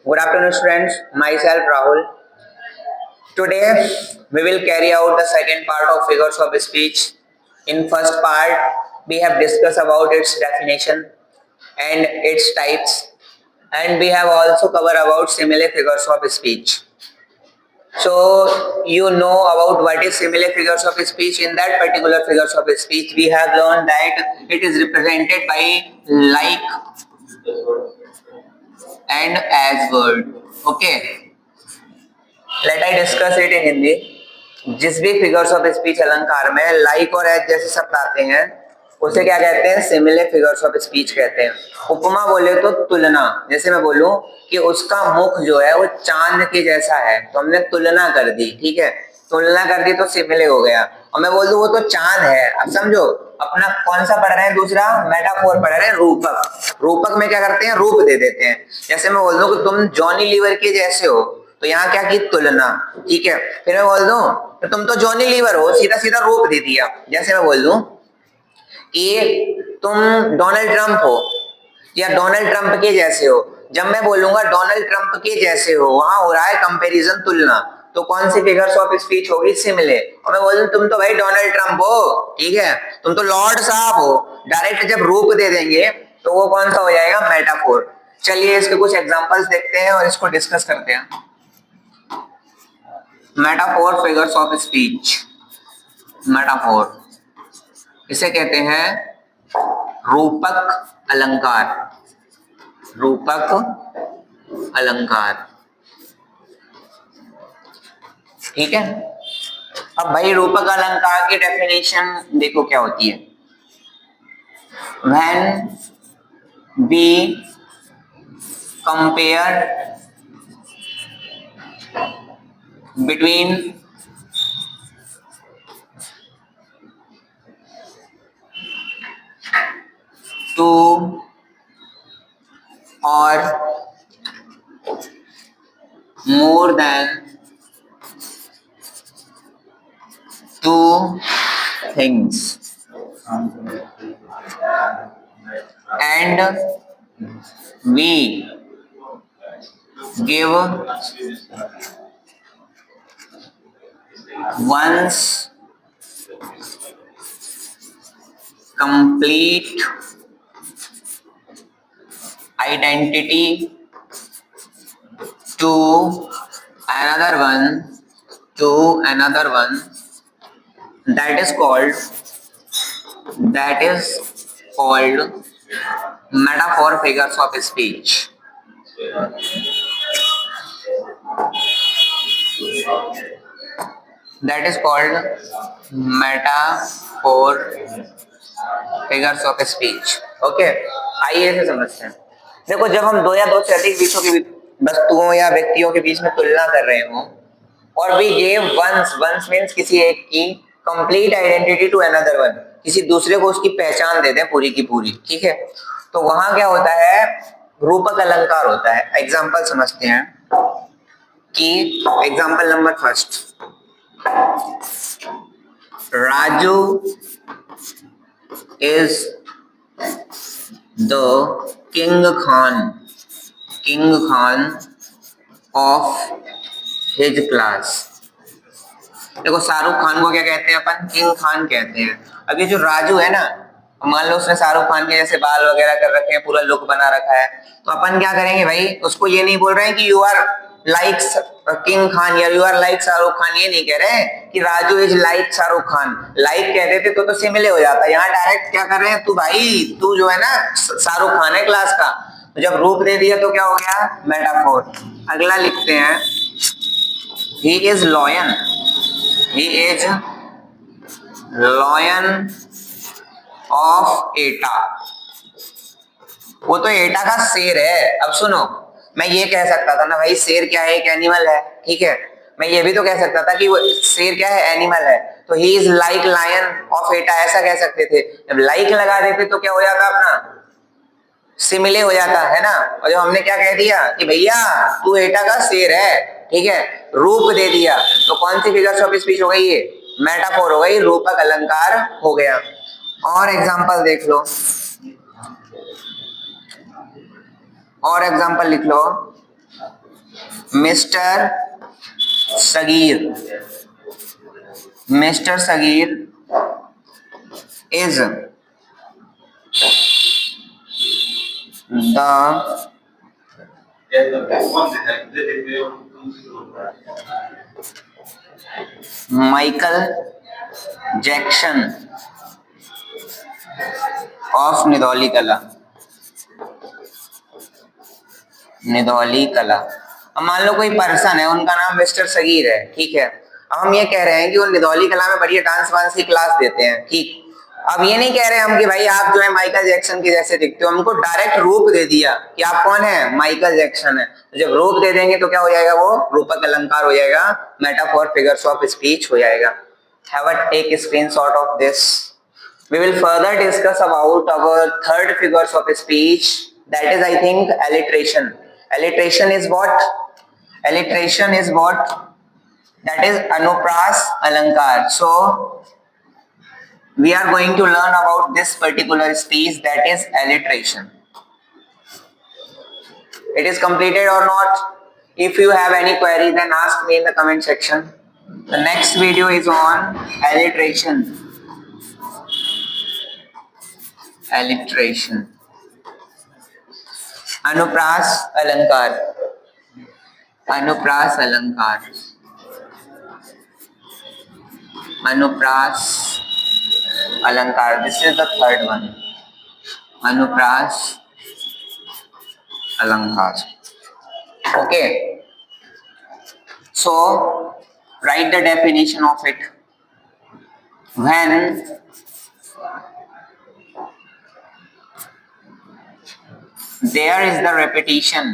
Good afternoon, students. Myself Rahul. Today we will carry out the second part of figures of speech. In first part, we have discussed about its definition and its types, and we have also covered about simile figures of speech. So you know about what is simile figures of speech. In that particular figures of speech, we have learned that it is represented by like and as word. Okay. Let I discuss it in Hindi. जिस भी figures of speech अलंकार में like और as जैसे शब्द आते हैं उसे क्या कहते हैं? सिमिलर फिगर्स ऑफ स्पीच कहते हैं. उपमा बोले तो तुलना. जैसे मैं बोलूं कि उसका मुख जो है वो चांद के जैसा है, तो हमने तुलना कर दी. ठीक है, तुलना कर दी तो सिमिलर हो गया. और मैं बोल दूं वो तो चांद है. अब समझो अपना कौन सा पढ़ रहे हैं? दूसरा मेटाफोर पढ़ रहे हैं, रूपक. रूपक में क्या करते हैं? रूप दे देते हैं. जैसे मैं बोल दूं कि तुम जॉनी लीवर के जैसे हो, तो यहाँ क्या की? तुलना. ठीक है, फिर मैं बोल दूं तो तुम तो जॉनी लीवर हो, सीधा सीधा रूप दे दिया. जैसे मैं बोल दूं कि तुम डोनाल्ड ट्रंप हो या डोनाल्ड ट्रंप के जैसे हो. जब मैं बोलूंगा डोनाल्ड ट्रंप के जैसे हो, वहां हो रहा है कंपैरिजन, तुलना. तो कौन सी फिगर्स ऑफ स्पीच होगी? सिमिलर. और मैं बोलूं तुम तो भाई डोनाल्ड ट्रंप हो, ठीक है, तुम तो लॉर्ड साहब हो. डायरेक्ट जब रूप दे देंगे तो वो कौन सा हो जाएगा? मेटाफोर. चलिए इसके कुछ एग्जांपल्स देखते हैं और इसको डिस्कस करते हैं. Metaphor figures of speech. Metaphor इसे कहते हैं रूपक अलंकार. रूपक अलंकार. ठीक है. अब भाई रूपक अलंकार की डेफिनेशन देखो क्या होती है. When we compare between two or more than two things and we give one's complete identity to another one, that is called metaphor figures of speech. That is called metaphor figures of speech. Okay, आइए इसे समझते हैं. देखो जब हम दो या दो से अधिक विषयों की वस्तुओं या व्यक्तियों के बीच में तुलना कर रहे हो और वी गिव वंस मींस किसी एक की complete identity to another one, किसी दूसरे को उसकी पहचान दे दें पूरी की पूरी. ठीक है, तो वहां क्या होता है? रूपक अलंकार होता है. एग्जांपल समझते हैं कि example number first, Raju is the king Khan of his class. देखो शाहरुख खान को क्या कहते हैं अपन? किंग खान कहते हैं. अब ये जो राजू है ना, मान लो उसने शाहरुख खान के जैसे बाल वगैरह कर रखे हैं, पूरा लुक बना रखा है, तो अपन क्या करेंगे भाई? उसको ये नहीं बोल रहे हैं कि you are like king Khan या you are like Shahrukh Khan. ये नहीं कह रहे कि Raju is like Shahrukh Khan. Like कह देते तो सिमिलर हो जाता. यहाँ डायरेक्ट क्या कर रहे हैं? तू भाई तू जो है ना शाहरुख खान है क्लास का. तो जब रूप दे दिया तो क्या हो गया? मेटाफोर. अगला लिखते हैं, ही इज लॉयन ऑफ एटा. वो तो एटा का शेर है. अब सुनो, मैं ये कह सकता था ना भाई शेर क्या है? एक एनिमल है. ठीक है, मैं ये भी तो कह सकता था कि वो शेर क्या है? एनिमल है. तो he is like lion of एटा ऐसा कह सकते थे. जब लाइक लगा देते तो क्या हो जाता? अपना सिमिलर हो जाता है ना. और जब हमने क्या कह दिया कि भैया तू एटा का शेर है, ठीक है, रूप दे दिया, तो कौन सी फिगर्स ऑफ स्पीच हो गई? ये मेटाफोर हो गई, रूपक अलंकार हो गया. और एग्जांपल देख लो, और एग्जांपल लिख लो. Mister Sagir, mister Sagir is the Michael Jackson of Nidhauli Kala, Nidhauli कला। अब मान लो कोई पर्सन है, उनका नाम मिस्टर सगीर है, ठीक है। अब हम ये कह रहे हैं कि वो निधौली कला में बढ़िया डांस वांस की क्लास देते हैं, ठीक। अब ये नहीं कह रहे हम कि भाई आप जो है माइकल जैक्सन के जैसे दिखते हो, हमको डायरेक्ट रूप दे दिया कि आप कौन है, माइकल जैक्सन है। तो जब रूप दे देंगे तो क्या हो जाएगा, वो रूपक अलंकार हो जाएगा, मेटाफोर फिगर्स ऑफ स्पीच हो जाएगा। Have a take screenshot of this. We will further discuss about our third figures of speech, that is I think alliteration. Alliteration is what? Alliteration is what? That is anupras alankar. So we are going to learn about this particular speech, that is alliteration. It is completed or not? If you have any query, then ask me in the comment section. The next video is on alliteration. Alliteration. अनुप्रास अलंकार, अनुप्रास अलंकार, अनुप्रास अलंकार, this is the third one, अनुप्रास अलंकार। Okay, so right the definition of it. When there is the repetition,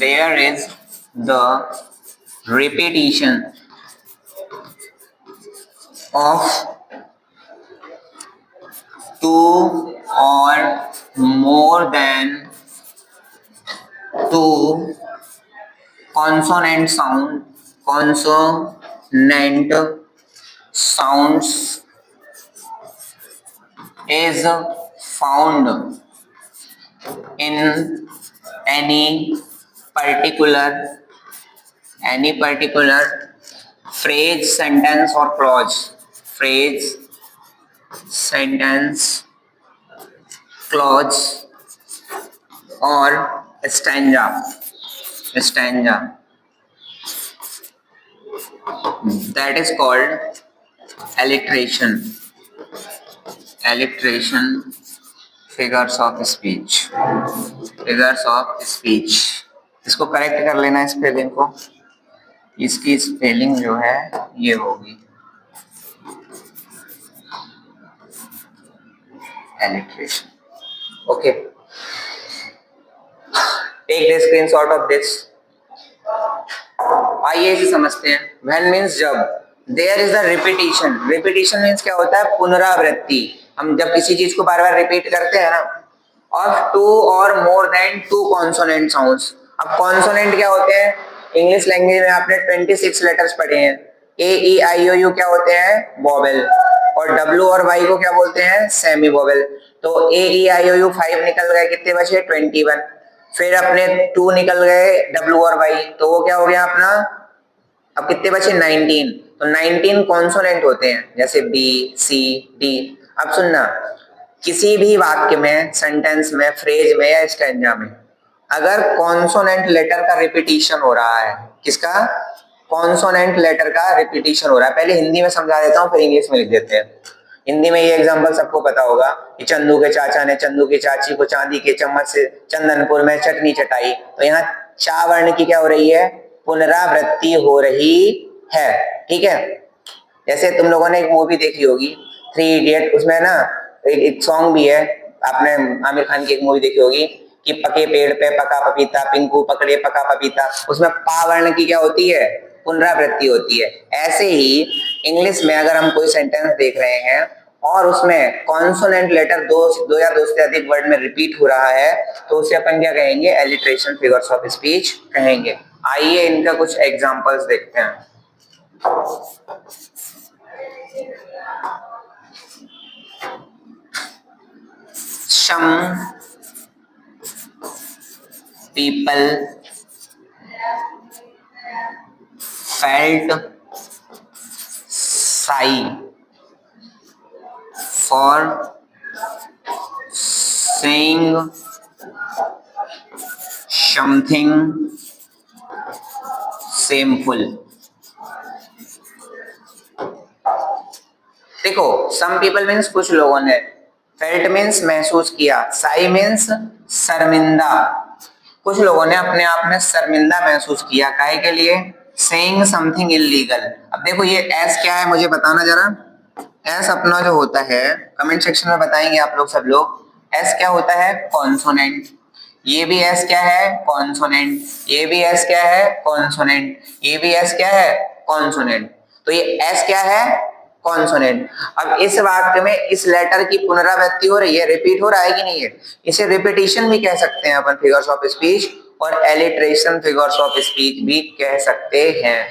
there is the repetition of two or more than two consonant sounds is found in any particular phrase, sentence or clause, phrase, sentence, clause or stanza, that is called alliteration, alliteration, figures of speech, figures of speech। इसको correct कर लेना spelling को, इसकी spelling जो है ये होगी alliteration। Okay, take the screenshot of this. आइए इसे समझते हैं। व्हेन मीन्स जब, there is the repetition, repetition means क्या होता है, पुनरावृत्ति। हम जब किसी चीज को बार बार रिपीट करते हैं ना, ऑफ टू और more than two consonant sounds. अब कॉन्सोनेंट क्या होते हैं, इंग्लिश लैंग्वेज में आपने 26 लेटर्स पढ़े हैं। ए ई आई ओ यू क्या होते हैं, वोवेल, और डब्ल्यू और वाई को क्या बोलते हैं, सेमी वोवेल। तो ए ई आई ओ यू 5 निकल गए, कितने बचे, 21। फिर अपने 2 निकल गए डब्ल्यू और वाई, तो वो क्या हो गया अपना, अब कितने बचे, 19। तो 19 कॉन्सोनेंट होते हैं, जैसे बी सी डी। अब सुनना, किसी भी वाक्य में, सेंटेंस में, फ्रेज में या स्टैंजा में अगर कॉन्सोनेंट लेटर का रिपीटिशन हो रहा है, किसका, कॉन्सोनेंट लेटर का रिपीटिशन हो रहा है। पहले हिंदी में समझा देता हूँ, फिर इंग्लिश में लिख देते हैं। हिंदी में ये एग्जांपल सबको पता होगा कि चंदू के चाचा ने चंदू की चाची को चांदी के चम्मच से चंदनपुर में चटनी चटाई। तो यहाँ चा वर्ण की क्या हो रही है, पुनरावृत्ति हो रही है, ठीक है। जैसे तुम लोगों ने एक मूवी देखी होगी 3 इडियट, उसमें ना एक सॉन्ग भी है, आपने आमिर खान की एक मूवी देखी होगी कि पके पेड़ पे पका पपीता, पिंकू पकड़े पका पपीता। उसमें पा वर्ण की क्या होती है, पुनरावृत्ति होती है। ऐसे ही इंग्लिश में अगर हम कोई सेंटेंस देख रहे हैं और उसमें कॉन्सोनेंट लेटर दो या दो से अधिक वर्ड में रिपीट हो रहा है, तो उसे अपन क्या कहेंगे, एलिट्रेशन फिगर्स ऑफ स्पीच कहेंगे। आइए इनका कुछ एग्जांपल्स देखते हैं। Some people felt, sigh, for saying something shameful। देखो सम पीपल मीन्स कुछ लोगों ने, फेल्ट मीन्स महसूस किया, साई मीन्स शर्मिंदा, कुछ लोगों ने अपने आप में शर्मिंदा महसूस किया, काहे के लिए, सेइंग समथिंग इलीगल। अब देखो ये एस क्या है मुझे बताना जरा, एस अपना जो होता है कमेंट सेक्शन में बताएंगे आप लोग सब लोग, एस क्या होता है, कॉन्सोनेंट, ये भी एस क्या है, कॉन्सोनेंट, ये भी एस क्या है, कॉन्सोनेंट, ये भी एस क्या है, कॉन्सोनेंट। तो ये एस क्या है, कॉन्सोनेंट। अब इस वाक्य में इस लेटर की पुनरावृत्ति हो रही है, रिपीट हो रहा है कि नहीं है, इसे रिपीटिशन भी कह सकते हैं अपन फिगर्स ऑफ स्पीच, और एलिट्रेशन फिगर्स ऑफ स्पीच भी कह सकते हैं।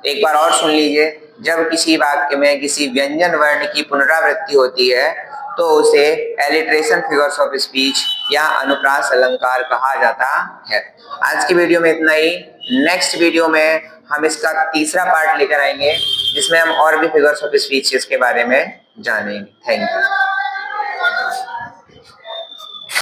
एक बार और सुन लीजिए, जब किसी वाक्य में किसी व्यंजन वर्ण की पुनरावृत्ति होती है तो उसे एलिट्रेशन फिगर्स ऑफ स्पीच या अनुप्रास अलंकार कहा जाता है। आज की वीडियो में इतना ही, नेक्स्ट वीडियो में हम इसका तीसरा पार्ट लेकर आएंगे जिसमें हम और भी फिगर्स ऑफ स्पीच के बारे में जानेंगे। Thank you.